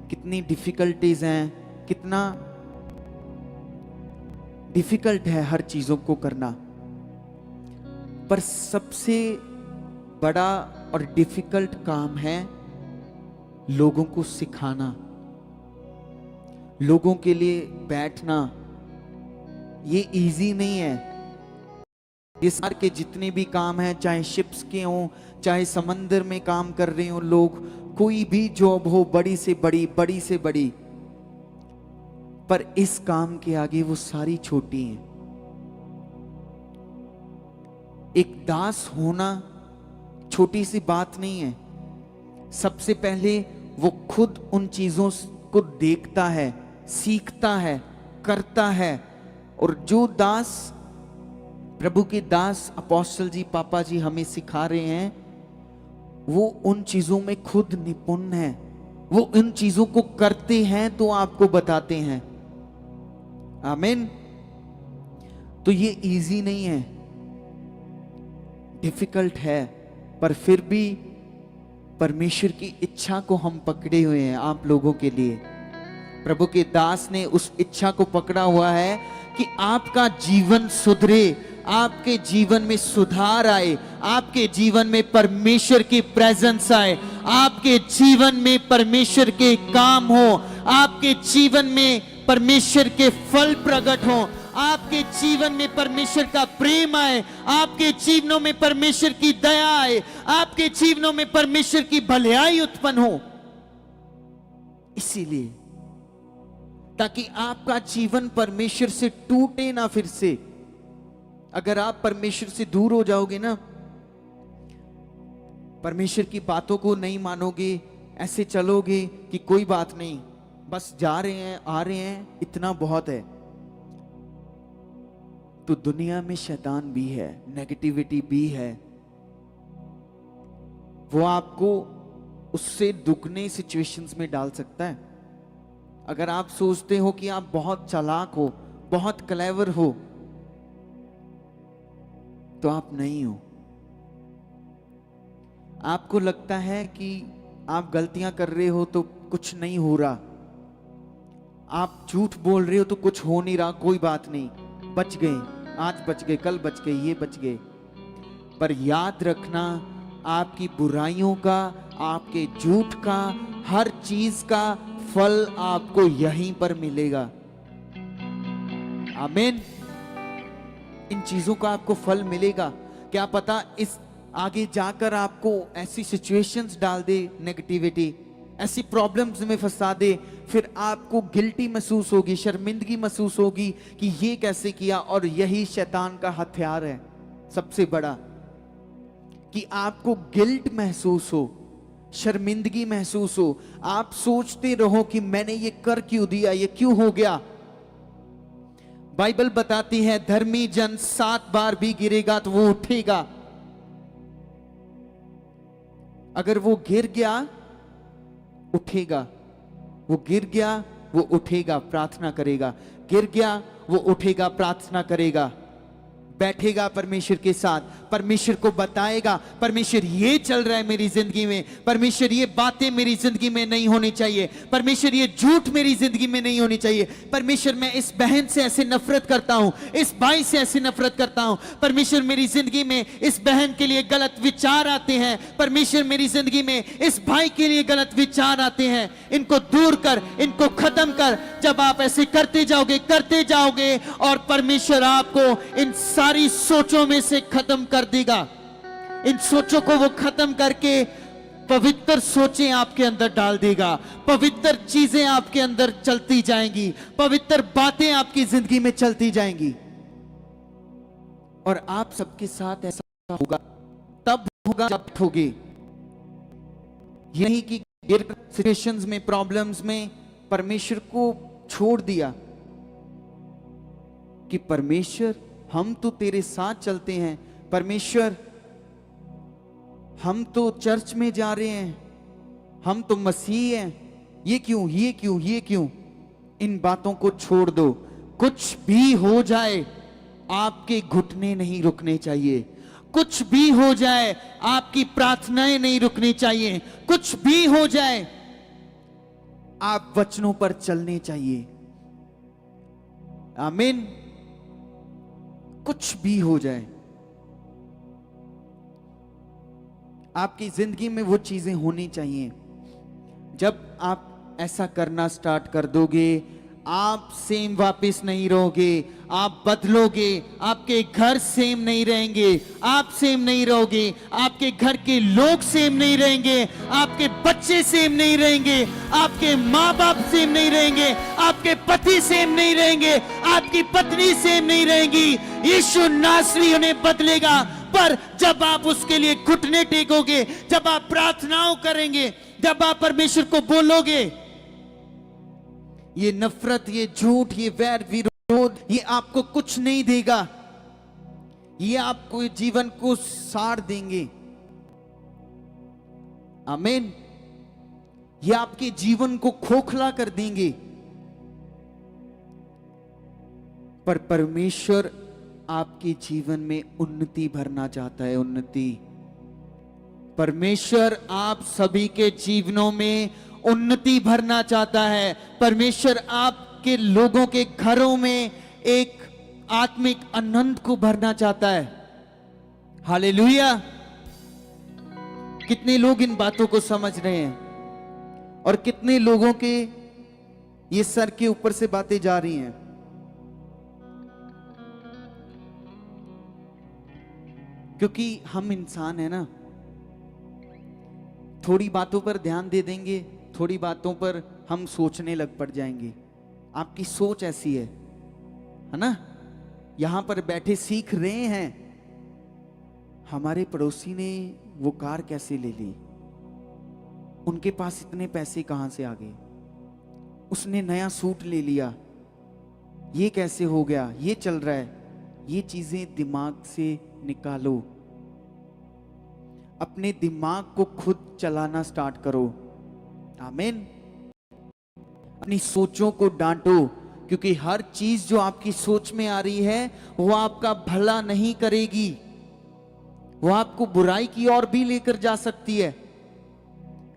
कितनी डिफिकल्टीज हैं, कितना डिफिकल्ट है हर चीजों को करना, पर सबसे बड़ा और डिफिकल्ट काम है लोगों को सिखाना, लोगों के लिए बैठना। ये इजी नहीं है। ये सारे के जितने भी काम हैं, चाहे शिप्स के हों, चाहे समंदर में काम कर रहे हों लोग, कोई भी जॉब हो, बड़ी से बड़ी, बड़ी से बड़ी, पर इस काम के आगे वो सारी छोटी हैं। एक दास होना छोटी सी बात नहीं है। सबसे पहले वो खुद उन चीजों को देखता है, सीखता है, करता है। और जो दास, प्रभु के दास अपोस्टल जी, पापा जी हमें सिखा रहे हैं, वो उन चीजों में खुद निपुण है। वो इन चीजों को करते हैं तो आपको बताते हैं। आमीन। तो ये इजी नहीं है, डिफिकल्ट है, पर फिर भी परमेश्वर की इच्छा को हम पकड़े हुए हैं आप लोगों के लिए। प्रभु के दास ने उस इच्छा को पकड़ा हुआ है कि आपका जीवन सुधरे, आपके जीवन में सुधार आए, आपके जीवन में परमेश्वर की प्रेजेंस आए, आपके जीवन में परमेश्वर के काम हो, आपके जीवन में परमेश्वर के फल प्रकट हो, आपके जीवन में परमेश्वर का प्रेम आए, आपके जीवनों में परमेश्वर की दया आए, आपके जीवनों में परमेश्वर की भलाई उत्पन्न हो। इसीलिए ताकि आपका जीवन परमेश्वर से टूटे ना फिर से। अगर आप परमेश्वर से दूर हो जाओगे ना, परमेश्वर की बातों को नहीं मानोगे, ऐसे चलोगे कि कोई बात नहीं, बस जा रहे हैं आ रहे हैं, इतना बहुत है, तो दुनिया में शैतान भी है, नेगेटिविटी भी है। वो आपको उससे दुगने सिचुएशंस में डाल सकता है। अगर आप सोचते हो कि आप बहुत चालाक हो, बहुत क्लेवर हो, तो आप नहीं हो। आपको लगता है कि आप गलतियां कर रहे हो तो कुछ नहीं हो रहा, आप झूठ बोल रहे हो तो कुछ हो नहीं रहा, कोई बात नहीं, बच गए, आज बच गए, कल बच गए, ये बच गए। पर याद रखना, आपकी बुराइयों का, आपके झूठ का, हर चीज का फल आपको यहीं पर मिलेगा। आमीन। इन चीजों का आपको फल मिलेगा। क्या पता इस आगे जाकर आपको ऐसी सिचुएशंस डाल दे, नेगेटिविटी, ऐसी प्रॉब्लम्स में फंसा दे, फिर आपको गिल्टी महसूस होगी, शर्मिंदगी महसूस होगी कि ये कैसे किया। और यही शैतान का हथियार है सबसे बड़ा, कि आपको गिल्ट महसूस हो, शर्मिंदगी महसूस हो, आप सोचते रहो कि मैंने ये कर क्यों दिया, ये क्यों हो गया। बाइबल बताती है धर्मी जन 7 बार भी गिरेगा तो वो उठेगा। अगर वो गिर गया उठेगा, वो गिर गया वो उठेगा, प्रार्थना करेगा, गिर गया वो उठेगा, प्रार्थना करेगा, बैठेगा परमेश्वर के साथ, परमेश्वर को बताएगा, परमेश्वर ये चल रहा है मेरी जिंदगी में, परमेश्वर ये बातें मेरी जिंदगी में नहीं होनी चाहिए, परमेश्वर ये झूठ मेरी जिंदगी में नहीं होनी चाहिए, परमेश्वर मैं इस बहन से ऐसे नफरत करता हूं, इस भाई से ऐसे नफरत करता हूं, परमेश्वर मेरी जिंदगी में इस बहन के लिए गलत विचार आते हैं, परमेश्वर मेरी जिंदगी में इस भाई के लिए गलत विचार आते हैं, इनको दूर कर, इनको खत्म कर। जब आप ऐसे करते जाओगे और परमेश्वर आपको इन सारी सोचों में से खत्म कर देगा। इन सोचों को वो खत्म करके पवित्र सोचें आपके अंदर डाल देगा, पवित्र चीजें आपके अंदर चलती जाएंगी, पवित्र बातें आपकी जिंदगी में चलती जाएंगी। और आप सबके साथ ऐसा होगा, तब होगा जब उठोगे। यही कि सिचुएशंस में, प्रॉब्लम्स में परमेश्वर को छोड़ दिया कि परमेश्वर हम तो तेरे साथ चलते हैं, परमेश्वर हम तो चर्च में जा रहे हैं, हम तो मसीह हैं, ये क्यों, ये क्यों, ये क्यों। इन बातों को छोड़ दो। कुछ भी हो जाए आपके घुटने नहीं रुकने चाहिए, कुछ भी हो जाए आपकी प्रार्थनाएं नहीं रुकनी चाहिए, कुछ भी हो जाए आप वचनों पर चलने चाहिए। आमीन। कुछ भी हो जाए आपकी जिंदगी में वो चीजें होनी चाहिए। जब आप ऐसा करना स्टार्ट कर दोगे, आप सेम वापस नहीं रहोगे, आप बदलोगे। आपके घर सेम नहीं रहेंगे, आप सेम नहीं रहोगे, आपके घर के लोग सेम नहीं रहेंगे, आपके बच्चे सेम नहीं रहेंगे, आपके माँ बाप सेम नहीं रहेंगे, आपके पति सेम नहीं रहेंगे, आपकी पत्नी सेम नहीं रहेंगी। यीशु नासरी उन्हें बदलेगा। पर जब आप उसके लिए घुटने टेकोगे, जब आप प्रार्थनाओं करेंगे, जब आप परमेश्वर को बोलोगे, ये नफरत, ये झूठ, ये वैर विरोध, ये आपको कुछ नहीं देगा। ये आपको जीवन को साड़ देंगे। आमीन। ये आपके जीवन को खोखला कर देंगे। पर परमेश्वर आपके जीवन में उन्नति भरना चाहता है, उन्नति। परमेश्वर आप सभी के जीवनों में उन्नति भरना चाहता है। परमेश्वर आपके लोगों के घरों में एक आत्मिक आनंद को भरना चाहता है। हालेलुया। कितने लोग इन बातों को समझ रहे हैं और कितने लोगों के ये सर के ऊपर से बातें जा रही हैं। क्योंकि हम इंसान है ना, थोड़ी बातों पर ध्यान दे देंगे, थोड़ी बातों पर हम सोचने लग पड़ जाएंगे। आपकी सोच ऐसी है ना। यहां पर बैठे सीख रहे हैं, हमारे पड़ोसी ने वो कार कैसे ले ली, उनके पास इतने पैसे कहां से आ गए, उसने नया सूट ले लिया, ये कैसे हो गया, ये चल रहा है। ये चीजें दिमाग से निकालो। अपने दिमाग को खुद चलाना स्टार्ट करो। आमीन। अपनी सोचों को डांटो, क्योंकि हर चीज जो आपकी सोच में आ रही है वो आपका भला नहीं करेगी, वो आपको बुराई की ओर भी लेकर जा सकती है,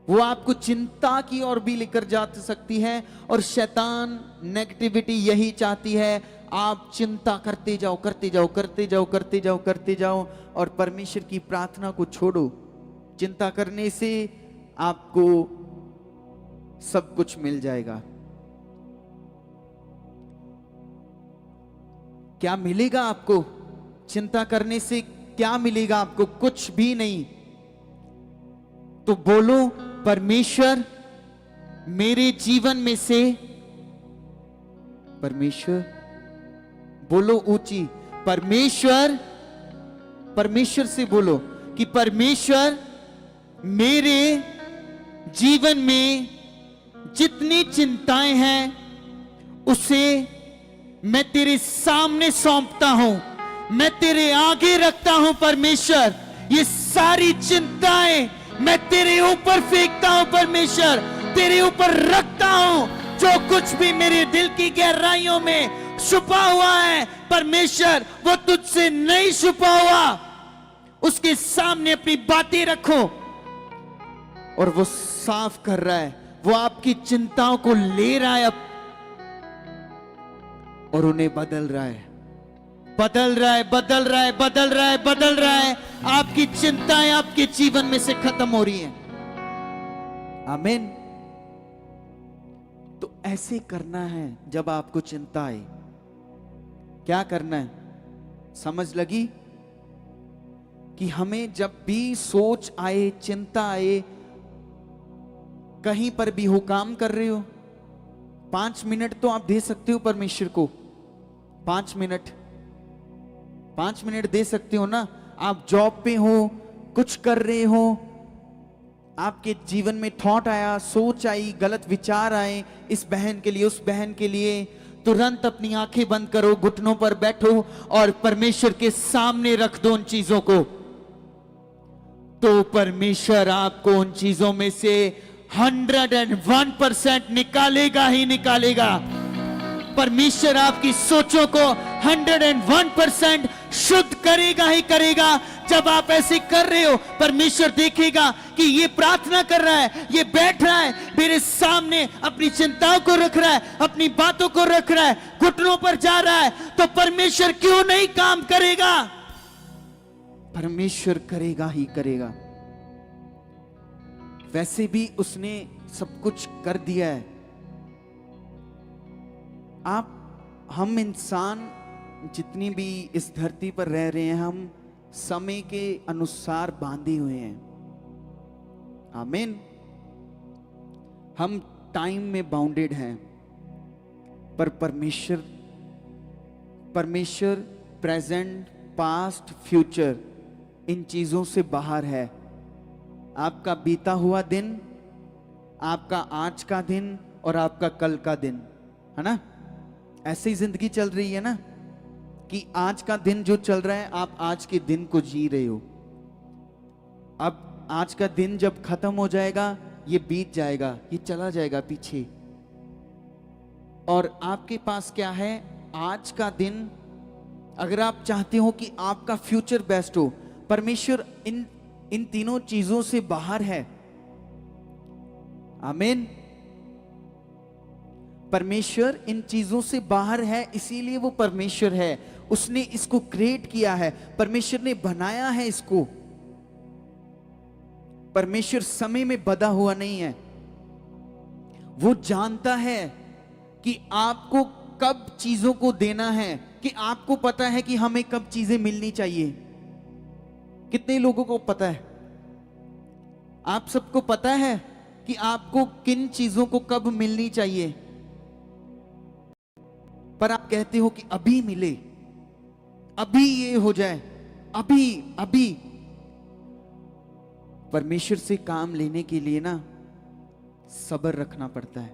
वो आपको चिंता की ओर भी लेकर जा सकती है। और शैतान नेगेटिविटी यही चाहती है, आप चिंता करते जाओ, करते जाओ, करते जाओ, करते जाओ, करते जाओ, और परमेश्वर की प्रार्थना को छोड़ो। चिंता करने से आपको सब कुछ मिल जाएगा। क्या मिलेगा आपको? चिंता करने से क्या मिलेगा आपको? कुछ भी नहीं। तो बोलो, परमेश्वर मेरे जीवन में से, परमेश्वर, बोलो ऊंची, परमेश्वर, परमेश्वर से बोलो कि परमेश्वर मेरे जीवन में जितनी चिंताएं हैं उसे मैं तेरे सामने सौंपता हूं, मैं तेरे आगे रखता हूं। परमेश्वर, ये सारी चिंताएं मैं तेरे ऊपर फेंकता हूं। परमेश्वर, तेरे ऊपर रखता हूं। जो कुछ भी मेरे दिल की गहराइयों में छुपा हुआ है, परमेश्वर, वो तुझसे नहीं छुपा हुआ। उसके सामने अपनी बातें रखो, और वो साफ कर रहा है, वो आपकी चिंताओं को ले रहा है अब, और उन्हें बदल रहा है, बदल रहा है, बदल रहा है, बदल रहा है, बदल रहा है। आपकी चिंताएं आपके जीवन में से खत्म हो रही हैं। आमीन। तो ऐसे करना है। जब आपको चिंता आए, क्या करना है? समझ लगी कि हमें जब भी सोच आए, चिंता आए, कहीं पर भी हो, काम कर रहे हो, 5 मिनट तो आप दे सकते हो परमेश्वर को। 5 मिनट, 5 मिनट दे सकते हो ना। आप जॉब पे हो, कुछ कर रहे हो, आपके जीवन में थॉट आया, सोच आई, गलत विचार आए, इस बहन के लिए, उस बहन के लिए, तुरंत अपनी आंखें बंद करो, घुटनों पर बैठो और परमेश्वर के सामने रख दो उन चीजों को। तो परमेश्वर आपको उन चीजों में से 101% निकालेगा ही निकालेगा। परमेश्वर आपकी सोचों को 101% शुद्ध करेगा ही करेगा। जब आप ऐसे कर रहे हो, परमेश्वर देखेगा कि ये प्रार्थना कर रहा है, ये बैठ रहा है मेरे सामने, अपनी चिंताओं को रख रहा है, अपनी बातों को रख रहा है, घुटनों पर जा रहा है, तो परमेश्वर क्यों नहीं काम करेगा? परमेश्वर करेगा ही करेगा। वैसे भी उसने सब कुछ कर दिया है। हम इंसान जितनी भी इस धरती पर रह रहे हैं, हम समय के अनुसार बांधे हुए हैं। आमीन। हम टाइम में बाउंडेड हैं, पर परमेश्वर प्रेजेंट, पास्ट, फ्यूचर इन चीजों से बाहर है। आपका बीता हुआ दिन, आपका आज का दिन और आपका कल का दिन, है ना? ऐसे ही जिंदगी चल रही है ना, कि आज का दिन जो चल रहा है, आप आज के दिन को जी रहे हो। अब आज का दिन जब खत्म हो जाएगा, ये बीत जाएगा, ये चला जाएगा पीछे। और आपके पास क्या है? आज का दिन। अगर आप चाहते हो कि आपका फ्यूचर बेस्ट हो, परमेश्वर इन तीनों चीजों से बाहर है। आमीन। परमेश्वर इन चीजों से बाहर है, इसीलिए वो परमेश्वर है। उसने इसको क्रिएट किया है, परमेश्वर ने बनाया है इसको। परमेश्वर समय में बंधा हुआ नहीं है। वो जानता है कि आपको कब चीजों को देना है, कि आपको पता है कि हमें कब चीजें मिलनी चाहिए। कितने लोगों को पता है? आप सबको पता है कि आपको किन चीजों को कब मिलनी चाहिए, पर आप कहते हो कि अभी मिले, अभी ये हो जाए, अभी। परमेश्वर से काम लेने के लिए ना सब्र रखना पड़ता है।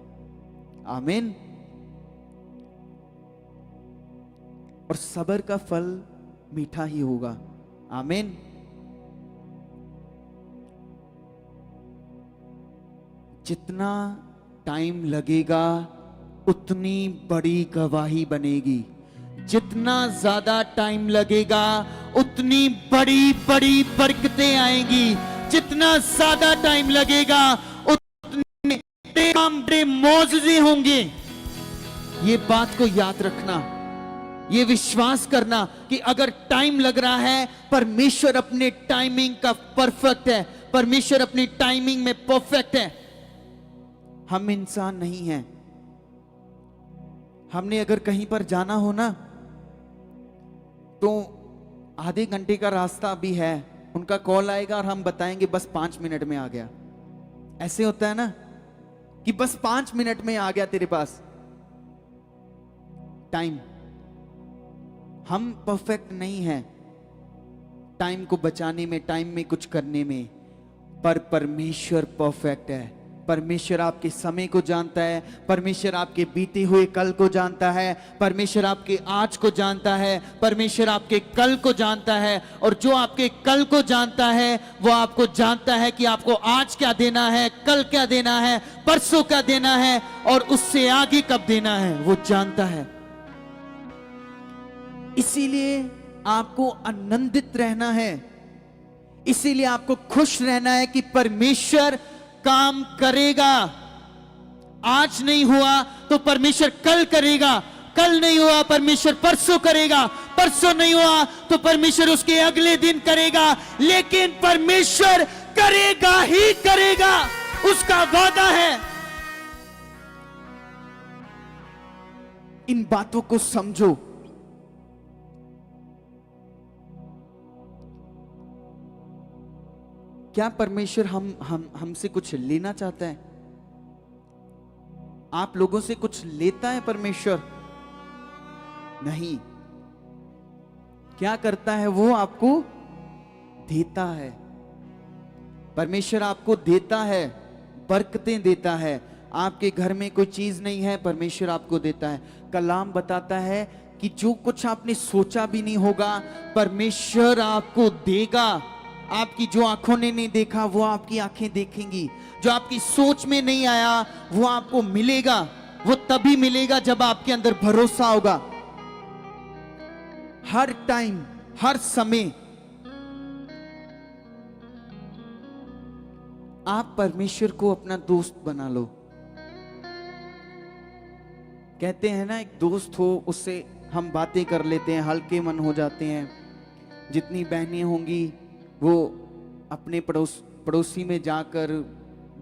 आमीन। और सब्र का फल मीठा ही होगा। आमीन। जितना टाइम लगेगा उतनी बड़ी गवाही बनेगी। जितना ज्यादा टाइम लगेगा उतनी बड़ी बड़ी बरकतें आएंगी। जितना ज्यादा टाइम लगेगा उतने बड़े मौजज़े होंगे। ये बात को याद रखना, ये विश्वास करना कि अगर टाइम लग रहा है, परमेश्वर अपने टाइमिंग का परफेक्ट है। परमेश्वर अपनी टाइमिंग में परफेक्ट है। हम इंसान नहीं हैं। हमने अगर कहीं पर जाना हो ना, तो आधे घंटे का रास्ता भी है, उनका कॉल आएगा और हम बताएंगे बस 5 मिनट में आ गया। ऐसे होता है ना कि बस 5 मिनट में आ गया तेरे पास। टाइम, हम परफेक्ट नहीं हैं टाइम को बचाने में, टाइम में कुछ करने में, पर परमेश्वर परफेक्ट है। परमेश्वर आपके समय को जानता है। परमेश्वर आपके बीते हुए कल को जानता है। परमेश्वर आपके आज को जानता है। परमेश्वर आपके कल को जानता है। और जो आपके कल को जानता है, वो आपको जानता है कि आपको आज क्या देना है, कल क्या देना है, परसों क्या देना है और उससे आगे कब देना है, वो जानता है। इसीलिए आपको आनंदित रहना है। इसीलिए आपको खुश रहना है कि परमेश्वर काम करेगा। आज नहीं हुआ तो परमेश्वर कल करेगा, कल नहीं हुआ परमेश्वर परसों करेगा, परसों नहीं हुआ तो परमेश्वर उसके अगले दिन करेगा। लेकिन परमेश्वर करेगा ही करेगा, उसका वादा है। इन बातों को समझो। क्या परमेश्वर हमसे कुछ लेना चाहता है? आप लोगों से कुछ लेता है परमेश्वर? नहीं। क्या करता है? वो आपको देता है। परमेश्वर आपको देता है, बरकतें देता है। आपके घर में कोई चीज नहीं है, परमेश्वर आपको देता है। कलाम बताता है कि जो कुछ आपने सोचा भी नहीं होगा, परमेश्वर आपको देगा। आपकी जो आंखों ने नहीं देखा, वो आपकी आंखें देखेंगी। जो आपकी सोच में नहीं आया, वो आपको मिलेगा। वो तभी मिलेगा जब आपके अंदर भरोसा होगा। हर टाइम, हर समय आप परमेश्वर को अपना दोस्त बना लो। कहते हैं ना, एक दोस्त हो, उससे हम बातें कर लेते हैं, हल्के मन हो जाते हैं। जितनी बहनें होंगी वो अपने पड़ोसी में जाकर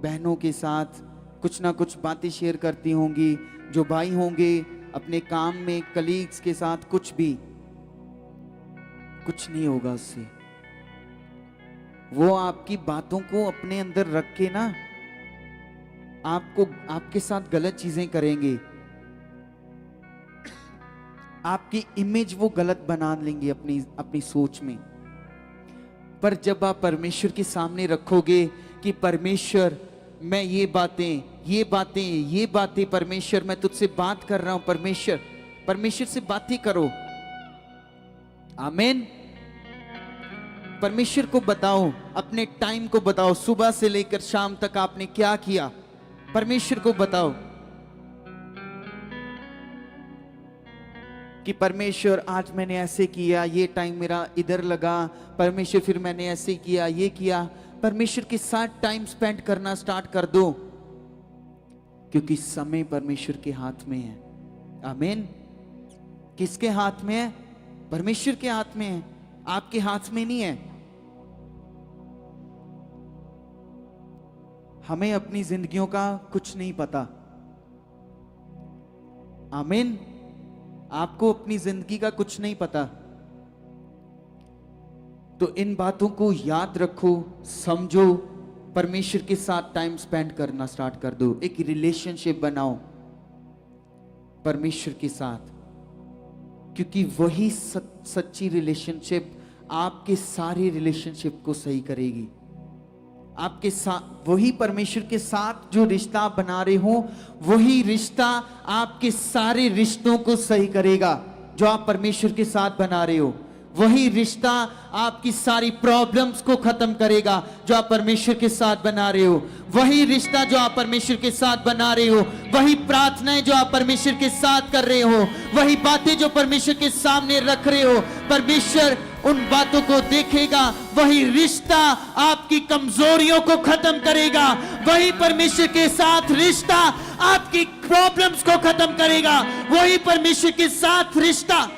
बहनों के साथ कुछ ना कुछ बातें शेयर करती होंगी। जो भाई होंगे अपने काम में, कलीग्स के साथ, कुछ भी, कुछ नहीं होगा उससे। वो आपकी बातों को अपने अंदर रख के ना आपको, आपके साथ गलत चीजें करेंगे, आपकी इमेज वो गलत बना लेंगे अपनी अपनी सोच में। पर जब आप परमेश्वर के सामने रखोगे कि परमेश्वर मैं ये बातें परमेश्वर मैं तुझसे बात कर रहा हूं, परमेश्वर से बातें करो। आमीन। परमेश्वर को बताओ, अपने टाइम को बताओ, सुबह से लेकर शाम तक आपने क्या किया, परमेश्वर को बताओ कि परमेश्वर आज मैंने ऐसे किया, ये टाइम मेरा इधर लगा, परमेश्वर फिर मैंने ऐसे किया, ये किया। परमेश्वर के साथ टाइम स्पेंड करना स्टार्ट कर दो, क्योंकि समय परमेश्वर के हाथ में है। आमीन। किसके हाथ में है? परमेश्वर के हाथ में है, आपके हाथ में नहीं है। हमें अपनी जिंदगियों का कुछ नहीं पता। आमीन। आपको अपनी जिंदगी का कुछ नहीं पता, तो इन बातों को याद रखो, समझो, परमेश्वर के साथ टाइम स्पेंड करना स्टार्ट कर दो। एक रिलेशनशिप बनाओ परमेश्वर के साथ, क्योंकि वही सच्ची रिलेशनशिप आपके सारे रिलेशनशिप को सही करेगी। आपके साथ वही परमेश्वर के साथ जो रिश्ता आप बना रहे हो, वही रिश्ता आपके सारे रिश्तों को सही करेगा। जो आप परमेश्वर के साथ बना रहे हो, वही रिश्ता आपकी सारी प्रॉब्लम्स को खत्म करेगा। जो आप परमेश्वर के साथ बना रहे हो, वही रिश्ता जो आप परमेश्वर के साथ बना रहे हो, वही प्रार्थनाएं जो आप परमेश्वर के साथ कर रहे हो, वही बातें जो परमेश्वर के सामने रख रहे हो, परमेश्वर उन बातों को देखेगा। वही रिश्ता आपकी कमजोरियों को खत्म करेगा। वही परमेश्वर के साथ रिश्ता आपकी प्रॉब्लम्स को खत्म करेगा। वही परमेश्वर के साथ रिश्ता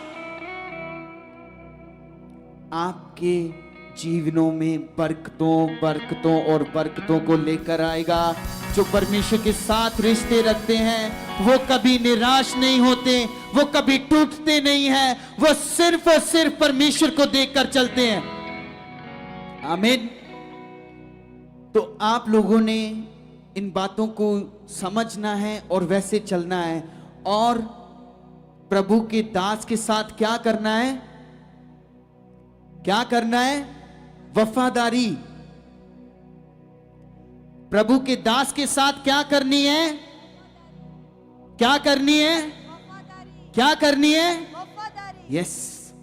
आपके जीवनों में बरकतों और बरकतों को लेकर आएगा। जो परमेश्वर के साथ रिश्ते रखते हैं वो कभी निराश नहीं होते, वो कभी टूटते नहीं हैं, वो सिर्फ और सिर्फ परमेश्वर को देखकर चलते हैं। आमीन। तो आप लोगों ने इन बातों को समझना है और वैसे चलना है। और प्रभु के दास के साथ क्या करना है? क्या करना है? वफादारी। प्रभु के दास के साथ क्या करनी है? क्या करनी है? क्या करनी है? यस।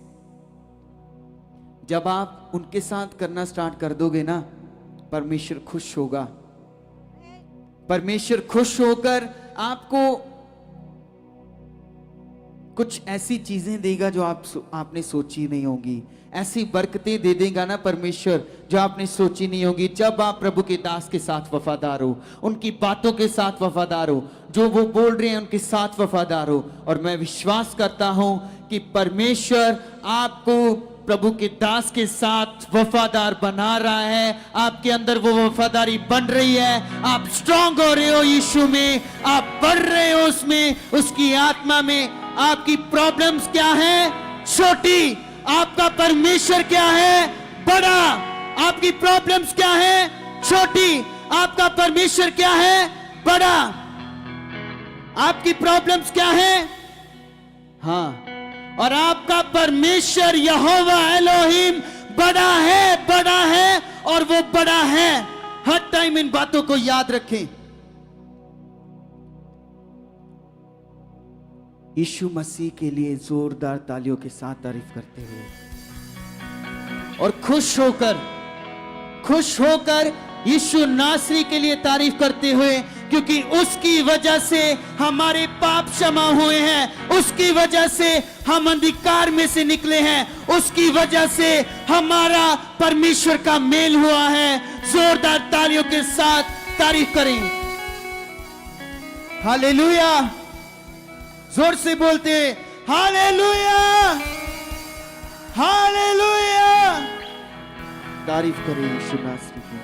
जब आप उनके साथ करना स्टार्ट कर दोगे ना, परमेश्वर खुश होगा। परमेश्वर खुश होकर आपको कुछ ऐसी चीजें देगा जो आपने सोची नहीं होगी। ऐसी बरकतें दे देगा ना परमेश्वर जो आपने सोची नहीं होगी। जब आप प्रभु के दास के साथ वफादार हो, उनकी बातों के साथ वफादार हो, जो वो बोल रहे हैं उनके साथ वफादार हो। और मैं विश्वास करता हूं कि परमेश्वर आपको प्रभु के दास के साथ वफादार बना रहा है। आपके अंदर वो वफादारी बन रही है। आप स्ट्रांग हो रहे हो यीशु में, आप बढ़ रहे हो उसमें, उसकी आत्मा में। आपकी प्रॉब्लम्स क्या है? छोटी। आपका परमेश्वर क्या है? बड़ा। आपकी प्रॉब्लम्स क्या है? छोटी। आपका परमेश्वर क्या है? बड़ा। आपकी प्रॉब्लम्स क्या है? हाँ। और आपका परमेश्वर यहोवा एलोहिम बड़ा है और वो बड़ा है। हर टाइम इन बातों को याद रखें। यीशु मसीह के लिए जोरदार तालियों के साथ तारीफ करते हुए और खुश होकर यीशु नासरी के लिए तारीफ करते हुए, क्योंकि उसकी वजह से हमारे पाप क्षमा हुए हैं, उसकी वजह से हम अंधकार में से निकले हैं, उसकी वजह से हमारा परमेश्वर का मेल हुआ है। जोरदार तालियों के साथ तारीफ करें। हालेलुया। जोर से बोलते हालेलुया, हालेलुया। तारीफ करें यीशु नासरी की।